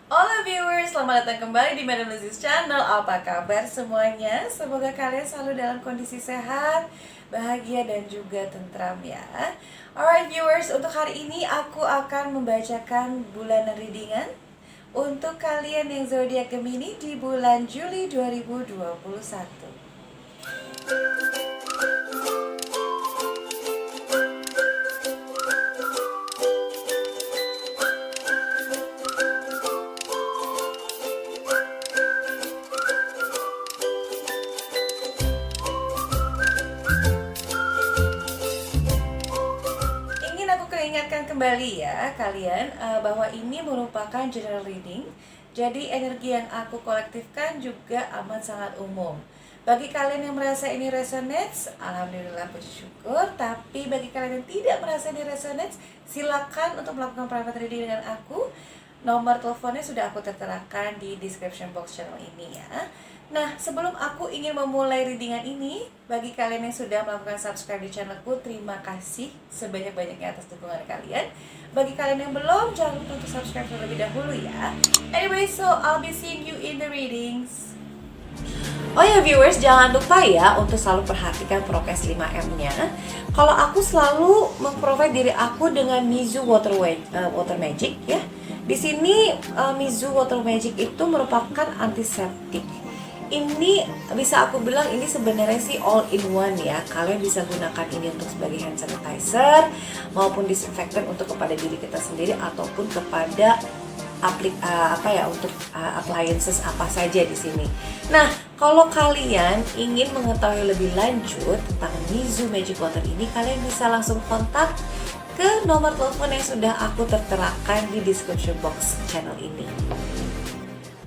Hola viewers, selamat datang kembali di Madam Lizzie's Channel. Apa kabar semuanya? Semoga kalian selalu dalam kondisi sehat, bahagia dan juga tentram ya. Alright viewers, untuk hari ini aku akan membacakan bulanan readingan untuk kalian yang zodiak Gemini di bulan Juli 2021. Ingin aku ingatkan kembali ya kalian bahwa ini merupakan general reading. Jadi energi yang aku kolektifkan juga amat sangat umum. Bagi kalian yang merasa ini resonates, alhamdulillah puji syukur. Tapi bagi kalian yang tidak merasa ini resonates, silakan untuk melakukan private reading dengan aku. Nomor teleponnya sudah aku terterakan di description box channel ini ya. Nah, sebelum aku ingin memulai readingan ini, bagi kalian yang sudah melakukan subscribe di channelku, terima kasih sebanyak-banyaknya atas dukungan kalian. Bagi kalian yang belum, jangan lupa untuk subscribe terlebih dahulu ya. Anyway, so I'll be seeing you in the readings. Oh ya viewers, jangan lupa ya untuk selalu perhatikan prokes 5M-nya. Kalau aku selalu memprovide diri aku dengan Mizu Water Magic ya. Di sini Mizu Water Magic itu merupakan antiseptik. Ini bisa aku bilang ini sebenarnya sih all in one ya. Kalian bisa gunakan ini untuk sebagai hand sanitizer maupun disinfektan untuk kepada diri kita sendiri ataupun kepada untuk appliances apa saja di sini. Nah, kalau kalian ingin mengetahui lebih lanjut tentang Mizu Magic Water ini, kalian bisa langsung kontak ke nomor telepon yang sudah aku terterakan di description box channel ini.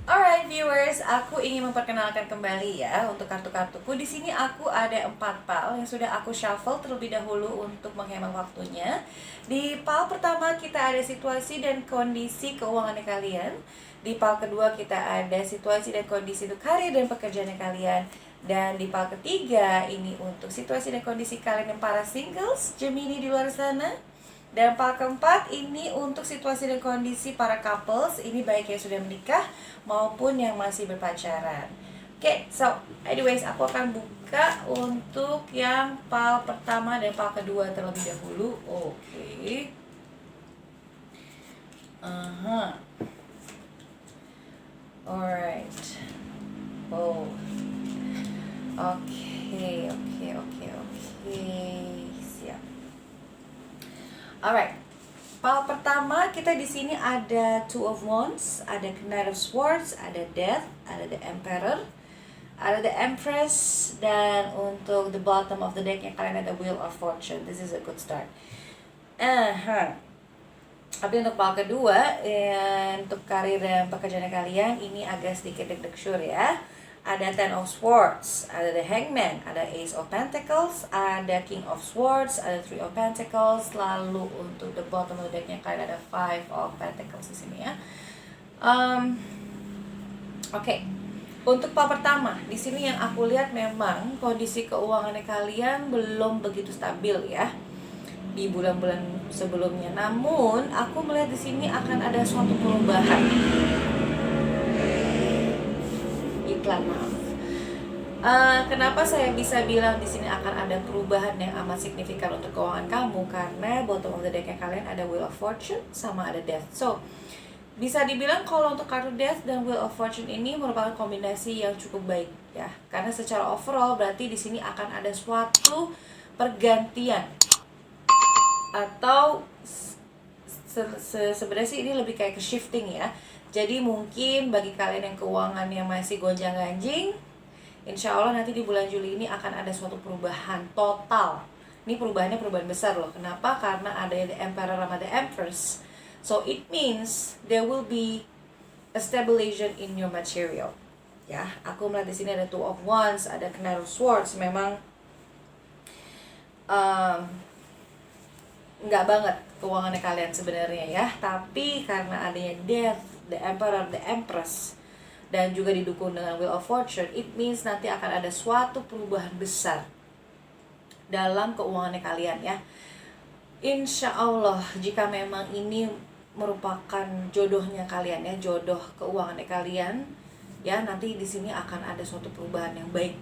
Alright viewers, aku ingin memperkenalkan kembali ya untuk kartu-kartuku. Di sini aku ada 4 pal yang sudah aku shuffle terlebih dahulu untuk menghemat waktunya. Di pal pertama kita ada situasi dan kondisi keuangannya kalian. Di pal kedua kita ada situasi dan kondisi untuk karir dan pekerjaannya kalian. Dan di pal ketiga ini untuk situasi dan kondisi kalian yang para singles, Gemini di luar sana. Dan pal keempat ini untuk situasi dan kondisi para couples, ini baik yang sudah menikah maupun yang masih berpacaran. Oke, so anyways aku akan buka untuk yang pal pertama dan pal kedua terlebih dahulu. Oke. Alright. Oh. Oke. Siap. Alright, pal pertama kita di sini ada Two of Wands, ada Knight of Swords, ada Death, ada the Emperor, ada the Empress, dan untuk the bottom of the deck yang kalian ada Wheel of Fortune. This is a good start. Tapi untuk pal kedua, untuk karir dan pekerjaan kalian ini agak sedikit deg-degsur ya. Ada Ten of Swords, ada the Hangman, ada Ace of Pentacles, ada King of Swords, ada Three of Pentacles. Lalu untuk the bottom of the decknya kalian ada Five of Pentacles di sini ya. Oke. Untuk part pertama, di sini yang aku lihat memang kondisi keuangannya kalian belum begitu stabil ya di bulan-bulan sebelumnya. Namun aku melihat di sini akan ada suatu perubahan. Maaf. Kenapa saya bisa bilang di sini akan ada perubahan yang amat signifikan untuk keuangan kamu? Karena bottom of the deck kalian ada Wheel of Fortune sama ada Death. So, bisa dibilang kalau untuk kartu Death dan Wheel of Fortune ini merupakan kombinasi yang cukup baik ya. Karena secara overall berarti di sini akan ada suatu pergantian atau sebenarnya sih ini lebih kayak ke shifting ya. Jadi mungkin bagi kalian yang keuangannya masih gonjang-ganjing, insya Allah nanti di bulan Juli ini akan ada suatu perubahan total. Ini perubahannya perubahan besar loh. Kenapa? Karena ada the Emperor sama the Empress. So it means there will be a stabilization in your material. Ya, aku melihat di sini ada Two of Wands, ada Knight of Swords. Memang nggak banget keuangannya kalian sebenarnya ya. Tapi karena adanya Death, the Emperor, the Empress, dan juga didukung dengan Wheel of Fortune, it means nanti akan ada suatu perubahan besar dalam keuangannya kalian ya. Insya Allah jika memang ini merupakan jodohnya kalian ya, jodoh keuangannya kalian ya. Nanti di sini akan ada suatu perubahan yang baik.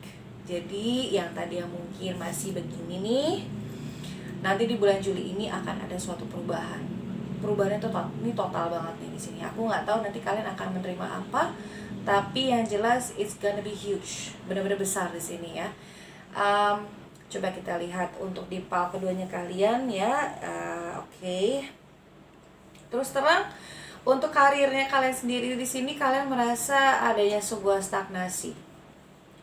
Jadi yang tadi yang mungkin masih begini nih, nanti di bulan Juli ini akan ada suatu perubahan. Perubahannya ini total banget nih di sini. Aku nggak tahu nanti kalian akan menerima apa, tapi yang jelas it's gonna be huge, benar-benar besar di sini ya. Coba kita lihat untuk di pal keduanya kalian ya. Oke. Terus terang untuk karirnya kalian sendiri di sini, kalian merasa adanya sebuah stagnasi,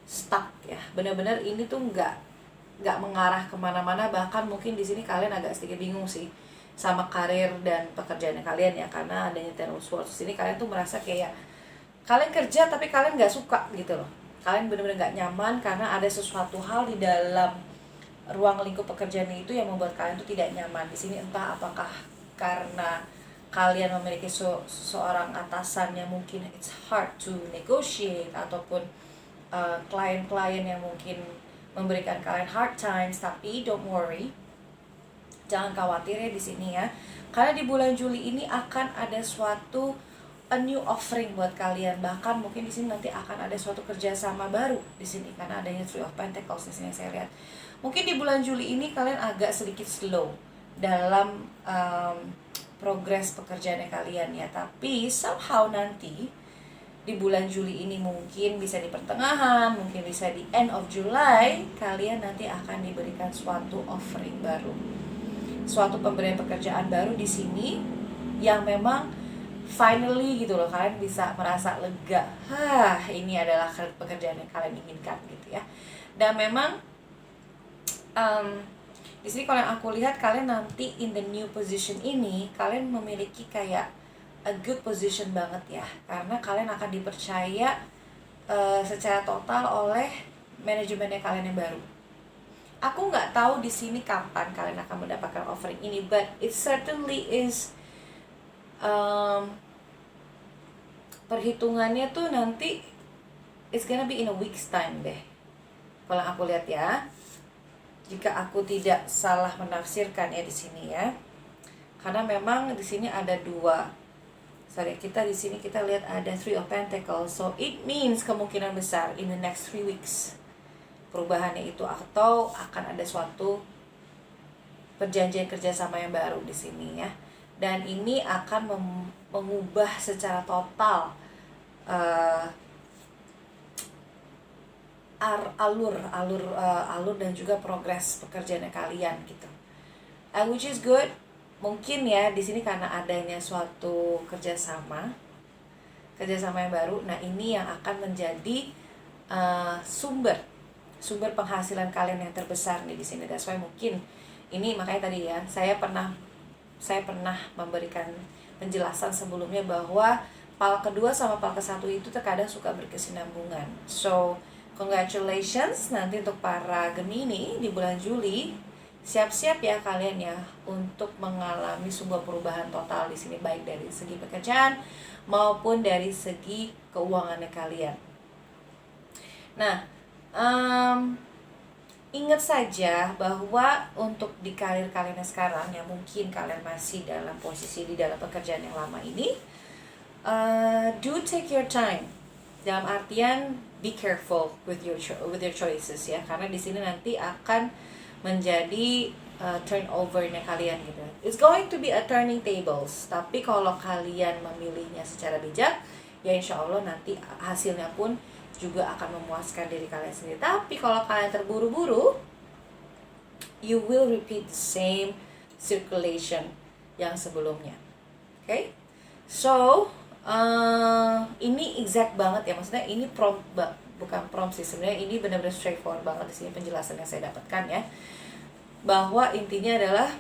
stuck ya. Benar-benar ini tuh nggak mengarah kemana-mana. Bahkan mungkin di sini kalian agak sedikit bingung sih sama karir dan pekerjaannya kalian ya, karena adanya Ten of Swords. Di sini kalian tuh merasa kayak kalian kerja tapi kalian nggak suka gitu loh. Kalian benar-benar nggak nyaman karena ada sesuatu hal di dalam ruang lingkup pekerjaan itu yang membuat kalian tuh tidak nyaman di sini. Entah apakah karena kalian memiliki seorang atasan yang mungkin it's hard to negotiate, ataupun klien-klien yang mungkin memberikan kalian hard times. Tapi don't worry, jangan khawatir ya di sini ya, karena di bulan Juli ini akan ada suatu a new offering buat kalian. Bahkan mungkin di sini nanti akan ada suatu kerjasama baru di sini karena adanya Three of Pentacles di sini yang saya lihat. Mungkin di bulan Juli ini kalian agak sedikit slow dalam progres pekerjaannya kalian ya, tapi somehow nanti di bulan Juli ini, mungkin bisa di pertengahan, mungkin bisa di end of July, kalian nanti akan diberikan suatu offering baru, suatu pemberian pekerjaan baru di sini yang memang finally gitu loh, kalian bisa merasa lega. Ini adalah pekerjaan yang kalian inginkan gitu ya. Dan memang di sini kalau yang aku lihat, kalian nanti in the new position ini, kalian memiliki kayak a good position banget ya, karena kalian akan dipercaya secara total oleh manajemennya kalian yang baru. Aku nggak tahu di sini kapan kalian akan mendapatkan offering ini, but it certainly is perhitungannya tuh nanti it's gonna be in a week's time deh, kalau aku lihat ya. Jika aku tidak salah menafsirkan ya di sini ya, karena memang di sini ada dua. Kita di sini kita lihat ada Three of Pentacles, so it means kemungkinan besar in the next 3 weeks perubahannya itu, atau akan ada suatu perjanjian kerjasama yang baru di sini ya. Dan ini akan mengubah secara total alur dan juga progres pekerjaannya kalian gitu, which is good. Mungkin ya di sini karena adanya suatu kerjasama yang baru. Nah ini yang akan menjadi sumber penghasilan kalian yang terbesar nih di sini. That's why mungkin ini, makanya tadi ya saya pernah memberikan penjelasan sebelumnya bahwa pal kedua sama pal ke-1 itu terkadang suka berkesinambungan. So congratulations nanti untuk para Gemini di bulan Juli. Siap-siap ya kalian ya untuk mengalami sebuah perubahan total di sini, baik dari segi pekerjaan maupun dari segi keuangannya kalian. Nah, ingat saja bahwa untuk di karir kalian sekarang yang mungkin kalian masih dalam posisi di dalam pekerjaan yang lama ini, do take your time. Dalam artian be careful with your choices ya, karena di sini nanti akan menjadi turnover-nya kalian gitu. It's going to be a turning tables. Tapi kalau kalian memilihnya secara bijak, ya insya Allah nanti hasilnya pun juga akan memuaskan diri kalian sendiri. Tapi kalau kalian terburu-buru, you will repeat the same circulation yang sebelumnya. Okay? So ini exact banget ya, maksudnya ini bukan prompt sih sebenarnya, ini benar-benar straightforward banget di sini penjelasan yang saya dapatkan ya, bahwa intinya adalah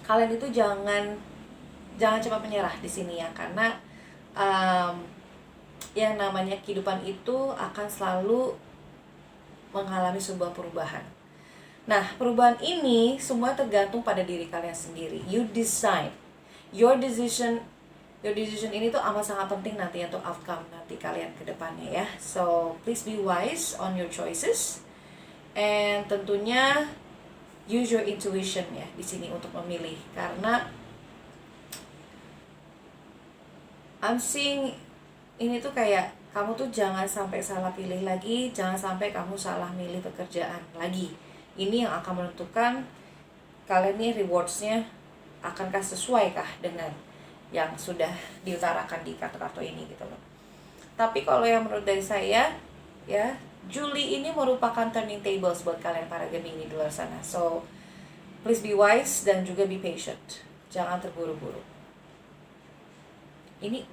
kalian itu jangan cepat menyerah di sini ya, karena yang namanya kehidupan itu akan selalu mengalami sebuah perubahan. Nah, perubahan ini semua tergantung pada diri kalian sendiri. You decide. Your decision ini tuh amat sangat penting nanti untuk outcome nanti kalian ke depannya ya. So, please be wise on your choices. And tentunya use your intuition ya di sini untuk memilih, karena I'm seeing ini tuh kayak kamu tuh jangan sampai salah pilih lagi, jangan sampai kamu salah milih pekerjaan lagi. Ini yang akan menentukan kalian nih rewardsnya akankah sesuai kah dengan yang sudah diutarakan di kartu-kartu ini gitu loh. Tapi kalau yang menurut dari saya ya, Juli ini merupakan turning tables buat kalian para Gemini di luar sana. So please be wise dan juga be patient. Jangan terburu-buru. Ini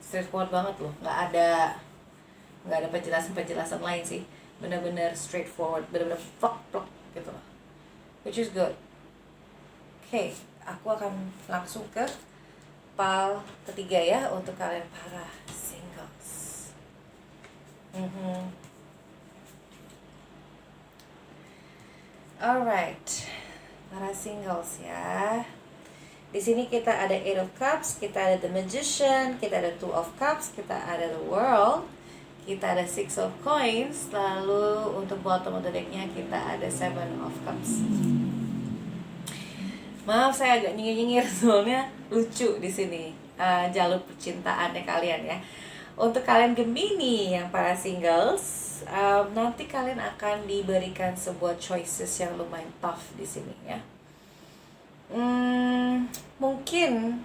straightforward banget loh, nggak ada penjelasan lain sih, benar-benar straightforward, benar-benar plok gitu loh, which is good. Oke, aku akan langsung ke pal ketiga ya untuk kalian para singles. Alright, para singles ya. Di sini kita ada Eight of Cups, kita ada The Magician, kita ada Two of Cups, kita ada The World, kita ada Six of Coins, lalu untuk bottom of the decknya kita ada Seven of Cups. Maaf saya agak nyengir soalnya lucu di sini jalur percintaannya kalian ya. Untuk kalian Gemini yang para singles, nanti kalian akan diberikan sebuah choices yang lumayan tough di sini ya. Mungkin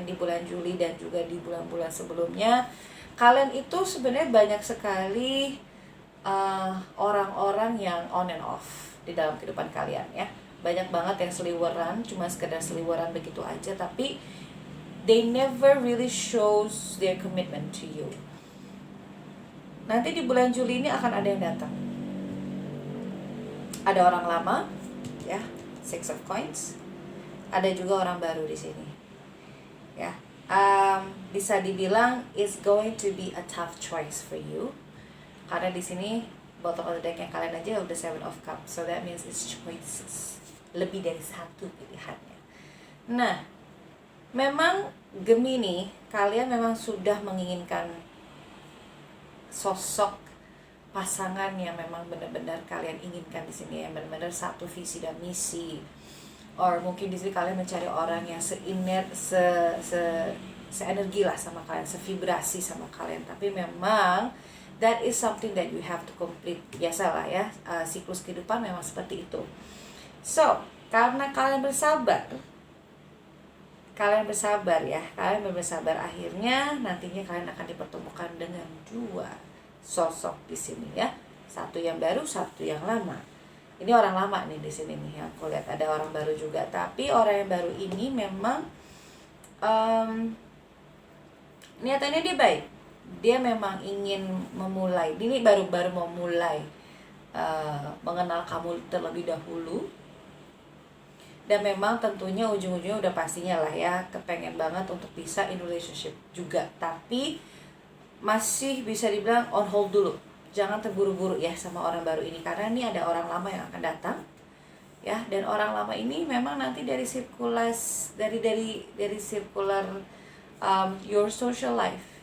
di bulan Juli dan juga di bulan-bulan sebelumnya kalian itu sebenarnya banyak sekali orang-orang yang on and off di dalam kehidupan kalian ya. Banyak banget yang seliweran, cuma sekedar seliweran begitu aja, tapi they never really shows their commitment to you. Nanti di bulan Juli ini akan ada yang datang. Ada orang lama ya, Six of Coins. Ada juga orang baru di sini. Ya. Bisa dibilang it's going to be a tough choice for you. Karena di sini bottom of the deck yang kalian aja udah Seven of Cups. So that means it's choices. Lebih dari satu pilihannya. Nah, memang Gemini, kalian memang sudah menginginkan sosok pasangan yang memang benar-benar kalian inginkan di sini, yang benar-benar satu visi dan misi. Or mungkin di sini kalian mencari orang yang seenergi lah sama kalian, sevibrasi sama kalian. Tapi memang that is something that you have to complete. Biasalah ya, siklus kehidupan memang seperti itu. So, karena kalian bersabar ya, kalian bersabar, akhirnya nantinya kalian akan dipertemukan dengan dua sosok di sini ya. Satu yang baru, satu yang lama. Ini orang lama nih di sini nih, yang aku lihat ada orang baru juga. Tapi orang yang baru ini memang niatannya dia baik. Dia memang ingin memulai. Ini baru mau mulai mengenal kamu terlebih dahulu. Dan memang tentunya ujung-ujungnya udah pastinya lah ya, kepengen banget untuk bisa in relationship juga. Tapi masih bisa dibilang on hold dulu. Jangan terburu-buru ya sama orang baru ini, karena ini ada orang lama yang akan datang ya. Dan orang lama ini memang nanti dari sirkulas dari circular your social life.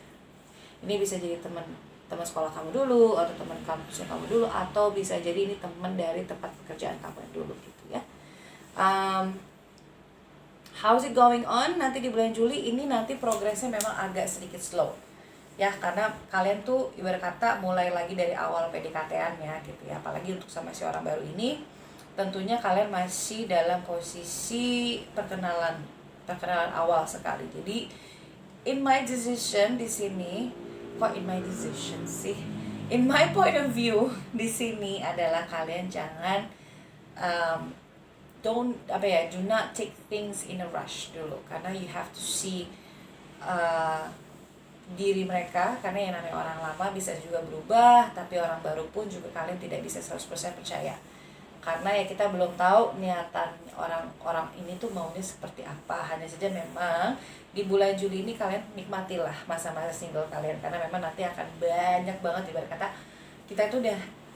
Ini bisa jadi teman sekolah kamu dulu, atau teman kampusnya kamu dulu, atau bisa jadi ini teman dari tempat pekerjaan kamu dulu gitu ya. How's it going on nanti di bulan Juli ini? Nanti progresnya memang agak sedikit slow ya, karena kalian tuh ibarat kata mulai lagi dari awal PDKT-an ya gitu ya. Apalagi untuk sama si orang baru ini, tentunya kalian masih dalam posisi perkenalan awal sekali. Jadi in my decision di sini, in my point of view di sini adalah kalian jangan do not take things in a rush dulu, karena you have to see diri mereka, karena yang namanya orang lama bisa juga berubah, tapi orang baru pun juga kalian tidak bisa 100% percaya, karena ya kita belum tahu niatan orang ini tuh maunya seperti apa. Hanya saja memang di bulan Juli ini kalian nikmatilah masa-masa single kalian, karena memang nanti akan banyak banget ibarat kata kita itu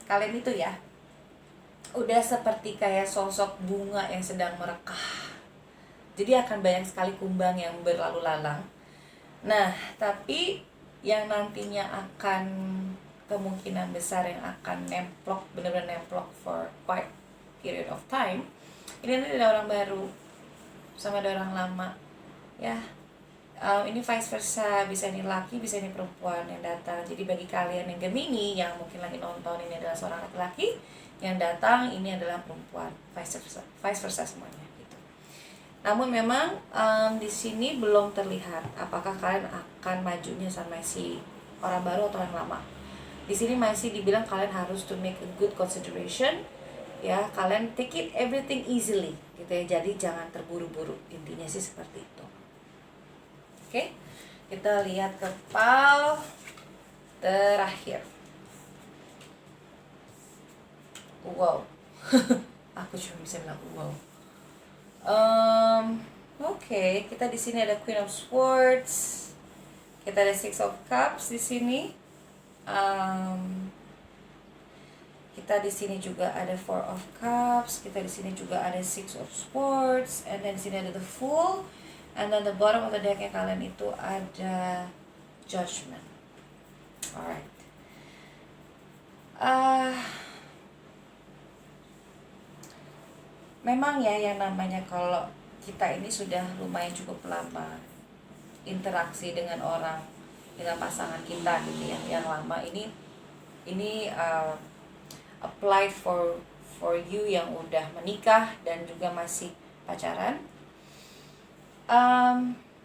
kalian itu ya udah seperti kayak sosok bunga yang sedang merekah. Jadi akan banyak sekali kumbang yang berlalu lalang. Nah, tapi yang nantinya akan kemungkinan besar yang akan nemplok, benar-benar nemplok for quite period of time, ini nanti ada orang baru sama ada orang lama ya. ini vice versa, bisa ini laki, bisa ini perempuan yang datang. Jadi bagi kalian yang Gemini yang mungkin lagi nonton, ini adalah seorang laki-laki, yang datang ini adalah perempuan, vice versa semuanya gitu. Namun memang di sini belum terlihat apakah kalian akan majunya sama si orang baru atau yang lama. Di sini masih dibilang kalian harus to make a good consideration, ya, kalian take it everything easily gitu ya. Jadi jangan terburu-buru, intinya sih seperti itu. Oke, kita lihat ke pal terakhir. Wow, aku cuma bisa bilang wow. Oke, kita di sini ada Queen of Swords, kita ada Six of Cups di sini. Kita di sini juga ada Four of Cups, kita di sini juga ada Six of Swords, and then di sini ada the Fool. And then the bottom of the deck yang kalian itu ada Judgment. Alright. Memang ya yang namanya kalau kita ini sudah lumayan cukup lama interaksi dengan orang, dengan pasangan kita gitu ya, yang lama ini applied for you yang udah menikah dan juga masih pacaran.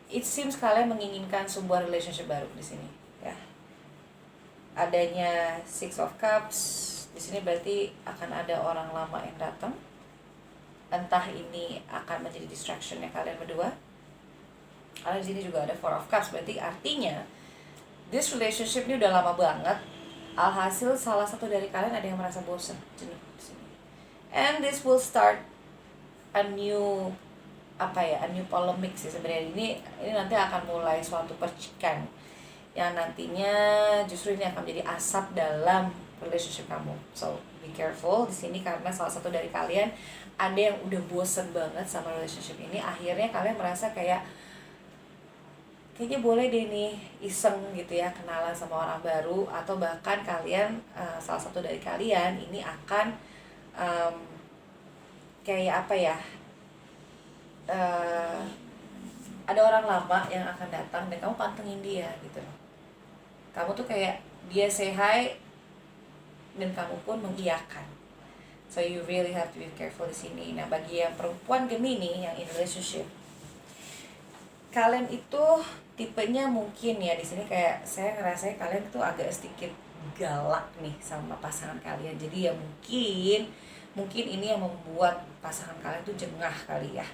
It seems kalian menginginkan sebuah relationship baru di sini, ya. Adanya Six of Cups di sini berarti akan ada orang lama yang datang. Entah ini akan menjadi distractionnya kalian berdua. Karena di sini juga ada Four of Cups, berarti artinya this relationship ini udah lama banget. Alhasil salah satu dari kalian ada yang merasa bosan, jenuh di sini. And this will start a new polemik sih sebenarnya. Ini nanti akan mulai suatu percikan yang nantinya justru ini akan menjadi asap dalam relationship kamu. So be careful di sini, karena salah satu dari kalian ada yang udah bosen banget sama relationship ini. Akhirnya kalian merasa kayaknya boleh deh nih iseng gitu ya, kenalan sama orang baru, atau bahkan kalian salah satu dari kalian ini akan ada orang lama yang akan datang dan kamu pantengin dia gitu loh. Kamu tuh kayak dia say hi dan kamu pun mengiyakan. So you really have to be careful di sini. Nah, bagi yang perempuan Gemini yang in relationship, kalian itu tipenya mungkin ya di sini kayak saya ngerasa kalian tuh agak sedikit galak nih sama pasangan kalian. Jadi ya mungkin ini yang membuat pasangan kalian tuh jengah kali ya.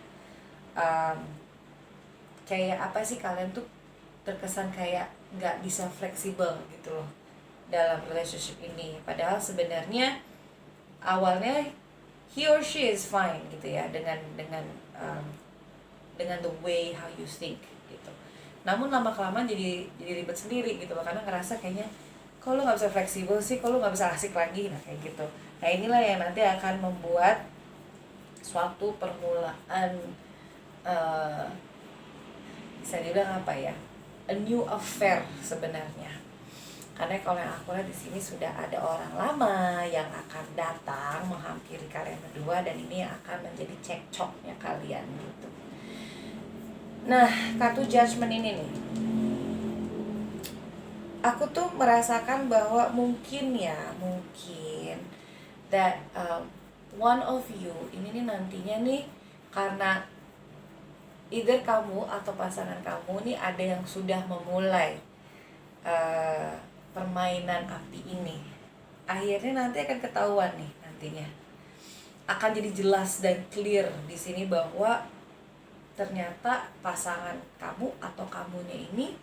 Kayak apa sih, kalian tuh terkesan kayak nggak bisa fleksibel gitu loh dalam relationship ini. Padahal sebenarnya awalnya he or she is fine gitu ya dengan the way how you think gitu. Namun lama kelamaan jadi ribet sendiri gitu loh, karena ngerasa kayaknya kok lu nggak bisa fleksibel sih, kok lu nggak bisa asik lagi, nah kayak gitu. Nah inilah yang nanti akan membuat suatu permulaan bisa dibilang apa ya, a new affair sebenarnya. Karena kalau yang aku lihat di sini sudah ada orang lama yang akan datang menghampiri kalian berdua, dan ini akan menjadi cekcoknya kalian gitu. Nah, kartu Judgment ini nih, aku tuh merasakan bahwa mungkin that one of you ini nih nantinya nih, karena either kamu atau pasangan kamu nih ada yang sudah memulai permainan api ini, akhirnya nanti akan ketahuan nih, nantinya akan jadi jelas dan clear di sini bahwa ternyata pasangan kamu atau kamunya ini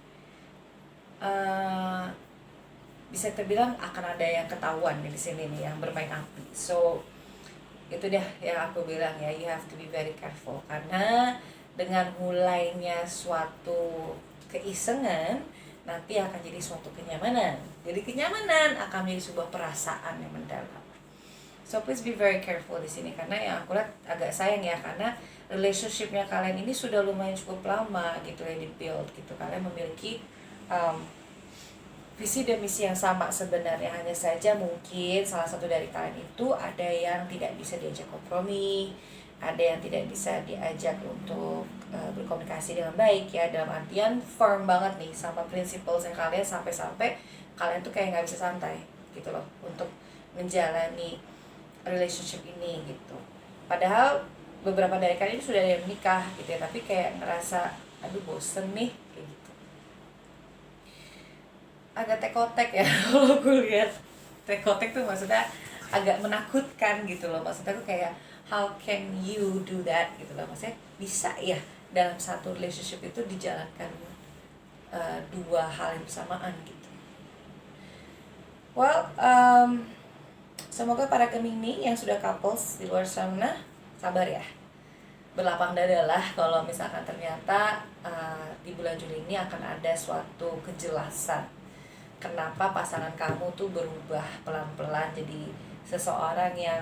bisa terbilang akan ada yang ketahuan di sini nih yang bermain api. So itu dia yang aku bilang ya, you have to be very careful, karena dengan mulainya suatu keisengan nanti akan jadi suatu kenyamanan. Jadi kenyamanan akan menjadi sebuah perasaan yang mendalam. So please be very careful di sini, karena yang aku lihat agak sayang ya, karena relationshipnya kalian ini sudah lumayan cukup lama gitu ya di build gitu. Kalian memiliki visi dan misi yang sama sebenarnya, hanya saja mungkin salah satu dari kalian itu ada yang tidak bisa diajak kompromi, ada yang tidak bisa diajak untuk berkomunikasi dengan baik ya, dalam artian firm banget nih sama prinsipalnya kalian, sampai-sampai kalian tuh kayak nggak bisa santai gitu loh untuk menjalani relationship ini gitu. Padahal beberapa dari kalian sudah ada yang menikah gitu ya, tapi kayak ngerasa aduh bosen nih kayak gitu. Agak tekotek ya kalau gue lihat. Tekotek tuh maksudnya agak menakutkan gitu loh, maksudnya tuh kayak how can you do that gitu loh, maksudnya bisa ya dalam satu relationship itu dijalankan dua hal yang bersamaan gitu. Well, semoga para Gemini yang sudah couples di luar sana sabar ya, berlapang dada lah kalau misalkan ternyata di bulan Juli ini akan ada suatu kejelasan kenapa pasangan kamu tuh berubah pelan-pelan jadi seseorang yang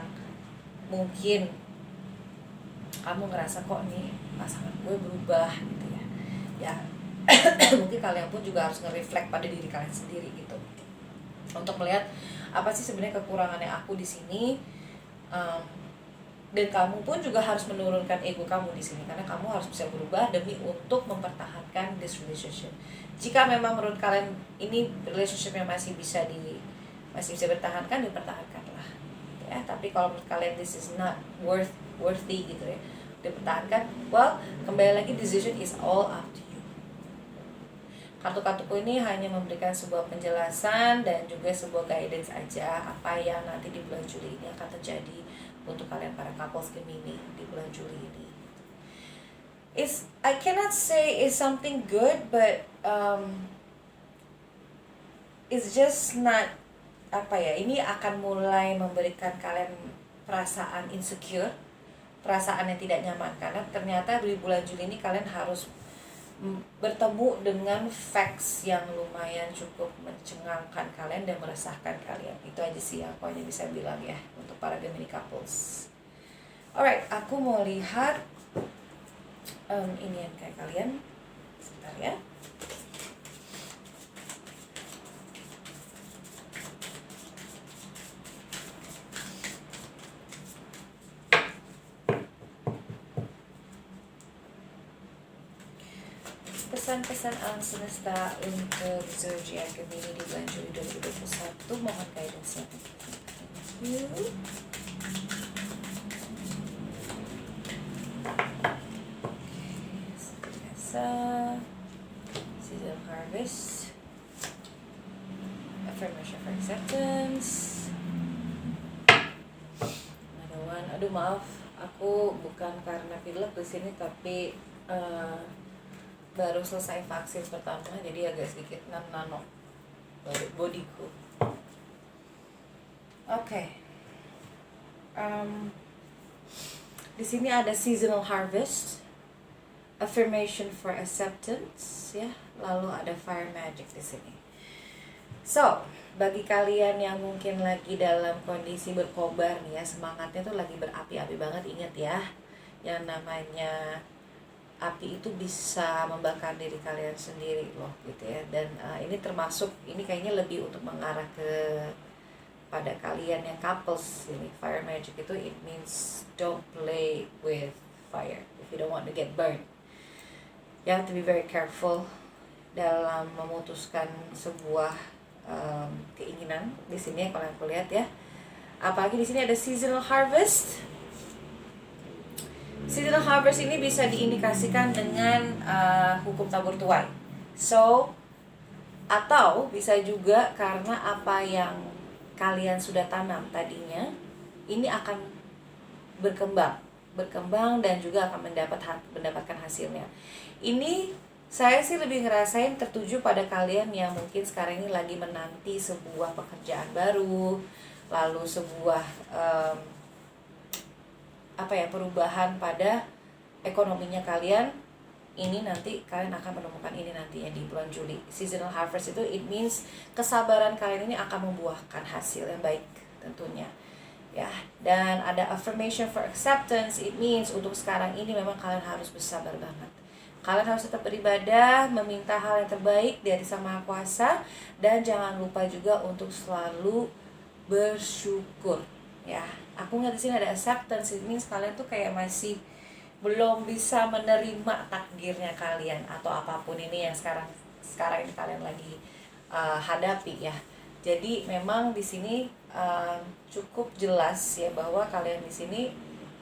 mungkin kamu ngerasa kok nih pasangan gue berubah gitu ya. Ya mungkin kalian pun juga harus nge-reflect pada diri kalian sendiri gitu, untuk melihat apa sih sebenarnya kekurangannya aku di sini. Dan kamu pun juga harus menurunkan ego kamu di sini, karena kamu harus bisa berubah demi untuk mempertahankan this relationship. Jika memang menurut kalian ini relationship yang masih bisa bertahankan, dipertahankanlah ya. Tapi kalau menurut kalian this is not worthy gitu ya, dipertahankan, well, kembali lagi, decision is all up to you. Kartu-kartuku ini hanya memberikan sebuah penjelasan dan juga sebuah guidance aja apa yang nanti di bulan Juli ini akan terjadi untuk kalian para couples Gemini di bulan Juli ini. I cannot say it's something good, but it's just not, apa ya, ini akan mulai memberikan kalian perasaan insecure, perasaan yang tidak nyaman, karena ternyata di bulan Juli ini kalian harus bertemu dengan facts yang lumayan cukup mencengangkan kalian dan meresahkan kalian. Itu aja sih yang aku hanya bisa bilang ya untuk para Gemini couples. Alright, aku mau lihat ini yang kayak kalian. Sebentar ya. Pesan-pesan alam semesta untuk zodiak Gemini di bulan Juli 2021, mohon guidance-nya. Thank you. Seperti biasa, season harvest, affirmation for acceptance, another one. Aduh maaf, aku bukan karena pilek di sini, tapi baru selesai vaksin pertama, jadi agak sedikit nano bodiku. Oke. Di sini ada seasonal harvest, affirmation for acceptance ya, lalu ada fire magic di sini. So, bagi kalian yang mungkin lagi dalam kondisi berkobar nih ya, semangatnya tuh lagi berapi-api banget, ingat ya, yang namanya api itu bisa membakar diri kalian sendiri loh gitu ya. Dan ini termasuk, ini kayaknya lebih untuk mengarah ke pada kalian yang couples ini. Fire magic itu it means don't play with fire if you don't want to get burned. You have to be very careful dalam memutuskan sebuah keinginan di sini kalau aku lihat ya. Apalagi di sini ada seasonal harvest. Seasonal harvest ini bisa diindikasikan dengan hukum tabur tuai. So, atau bisa juga karena apa yang kalian sudah tanam tadinya ini akan berkembang dan juga akan mendapatkan hasilnya. Ini saya sih lebih ngerasain tertuju pada kalian yang mungkin sekarang ini lagi menanti sebuah pekerjaan baru, lalu sebuah perubahan pada ekonominya kalian. Ini nanti kalian akan menemukan ini nantinya di bulan Juli. Seasonal harvest itu it means kesabaran kalian ini akan membuahkan hasil yang baik tentunya ya. Dan ada affirmation for acceptance, it means untuk sekarang ini memang kalian harus bersabar banget. Kalian harus tetap beribadah, meminta hal yang terbaik dari Sang Maha Kuasa, dan jangan lupa juga untuk selalu bersyukur ya. Aku ngeliat di sini ada acceptance, it means kalian tuh kayak masih belum bisa menerima takdirnya kalian atau apapun ini yang sekarang ini kalian lagi hadapi ya. Jadi memang di sini cukup jelas ya bahwa kalian di sini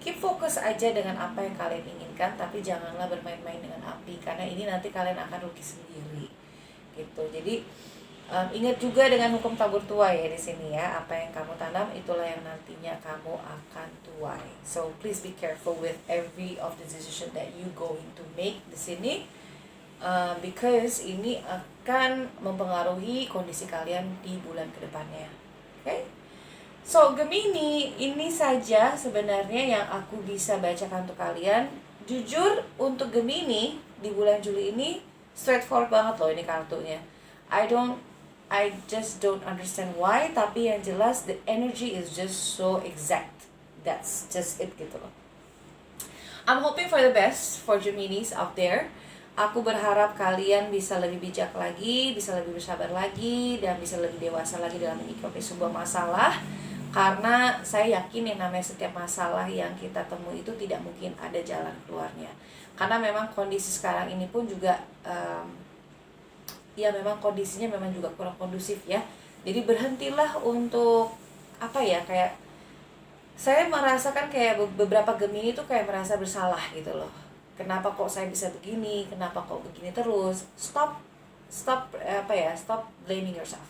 keep fokus aja dengan apa yang kalian inginkan, tapi janganlah bermain-main dengan api karena ini nanti kalian akan rugi sendiri gitu. Jadi ingat juga dengan hukum tabur tuai ya di sini ya, apa yang kamu tanam itulah yang nantinya kamu akan tuai. So please be careful with every of the decision that you going to make di sini, because ini akan mempengaruhi kondisi kalian di bulan kedepannya. Oke? So Gemini, ini saja sebenarnya yang aku bisa bacakan untuk kalian. Jujur untuk Gemini di bulan Juli ini straightforward banget loh ini kartunya. I just don't understand why, tapi yang jelas the energy is just so exact. That's just it gitu loh. I'm hoping for the best for Geminis out there. Aku berharap kalian bisa lebih bijak lagi, bisa lebih bersabar lagi, dan bisa lebih dewasa lagi dalam menyikapi sebuah masalah. Karena saya yakin yang namanya setiap masalah yang kita temui itu tidak mungkin ada jalan keluarnya. Karena memang kondisi sekarang ini pun juga ya memang kondisinya memang juga kurang kondusif ya. Jadi berhentilah untuk apa ya, kayak saya merasakan kayak beberapa Gemini tuh kayak merasa bersalah gitu loh. Kenapa kok saya bisa begini? Kenapa kok begini terus? Stop blaming yourself.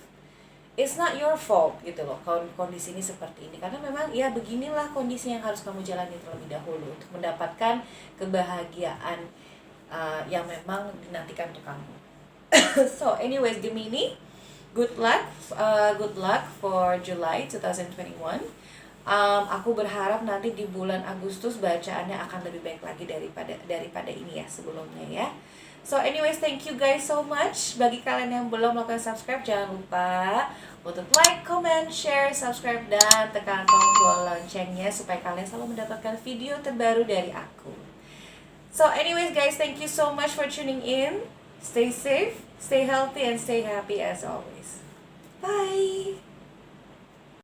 It's not your fault gitu loh kondisi ini seperti ini, karena memang ya beginilah kondisi yang harus kamu jalani terlebih dahulu untuk mendapatkan kebahagiaan yang memang dinantikan untuk kamu. So anyways Gemini, good luck for July 2021. Aku berharap nanti di bulan Agustus bacaannya akan lebih baik lagi daripada ini ya sebelumnya ya. So anyways, thank you guys so much. Bagi kalian yang belum melakukan subscribe, jangan lupa untuk like, comment, share, subscribe, dan tekan tombol loncengnya supaya kalian selalu mendapatkan video terbaru dari aku. So anyways guys, thank you so much for tuning in. Stay safe, stay healthy, and stay happy as always. Bye!